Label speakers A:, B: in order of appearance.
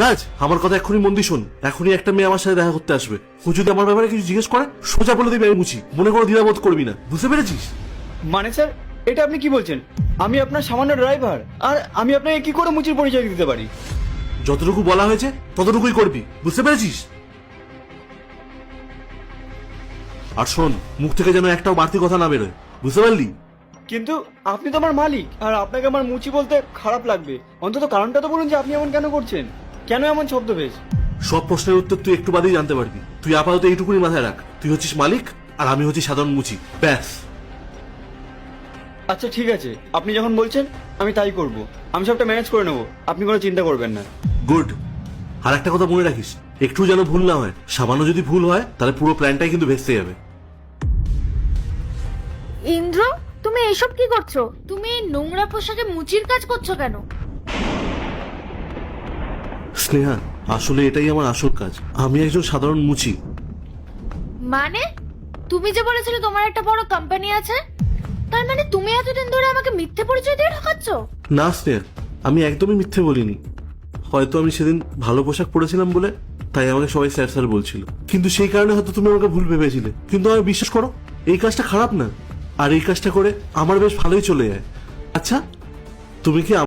A: রাজ, আমার কথা এক্ষুনি মন দিয়ে শোন। এখনই একটা মেয়ে আমার সাথে দেখা করতে আসবে। ও যদি আমার ব্যাপারে কিছু জিজ্ঞেস করে, সোজা বলে দিবি আমি মুচি। মনে কোনো দ্বিধাবোধ করবি না, বুঝতে পেরেছিস?
B: মানে স্যার, এটা আপনি কি বলছেন? আমি আপনার সামান্য ড্রাইভার, আর আমি আপনাকে কি করে মুচির পরিচয় দিতে পারি?
A: যতটুকু বলা হয়েছে ততটুকুই করবি, বুঝতে পেরেছিস? আর শোন, মুখ থেকে যেন একটাও বাড়তি কথা না বেরোয়, বুঝতে পারলি?
B: কিন্তু আপনি তো আমার মালিক, আর আপনাকে আমার মুচি বলতে খারাপ লাগবে। অন্তত কারণটা তো বলুন যে আপনি এমন কেন করছেন, কেন এমন ছদ্মবেশ?
A: সব প্রশ্নের উত্তর তুই একটু বাদেই জানতে পারবি। তুই আপাতত এইটুকুনি মাথায় রাখ, তুই হচ্ছিস মালিক আর আমি হচ্ছি সাধারণ মুচি, ব্যাস।
B: আচ্ছা ঠিক আছে, আপনি যখন বলছেন আমি তাই করব। আমি সবটা ম্যানেজ করে নেবো, আপনি কোনো চিন্তা করবেন না।
A: গুড। আর একটা কথা মনে রাখিস, একটু যেন ভুল না হয়। সামান্য যদি ভুল হয় তাহলে পুরো প্ল্যানটাই কিন্তু ভেস্তে যাবে।
C: ইন্দ্র, তুমি এসব কি করছো? তুমি এই নোংরা পোশাকে মুচির কাজ করছো কেন?
A: স্নেহা, আসলে এটাই আমার আসল কাজ। আমি একজন সাধারণ মুচি।
C: মানে তুমি যে বলেছিলে তোমার একটা বড় কোম্পানি আছে, তার মানে তুমি এতদিন ধরে আমাকে মিথ্যে পরিচয় দিয়ে ঠকাচ্ছ?
A: না স্নেহা, আমি একদমই মিথ্যে বলিনি। হয়তো আমি সেদিন ভালো পোশাক পরেছিলাম বলে তাই আমাকে সবাই স্যার স্যার বলছিল, কিন্তু সেই কারণে হয়তো তুমি আমাকে ভুল ভেবেছিলে। কিন্তু আমি বিশ্বাস করো, এই কাজটা খারাপ না, আর এই কাজটা করে আমার বেশ ভালোই চলে যায়। আচ্ছা, তুমি কি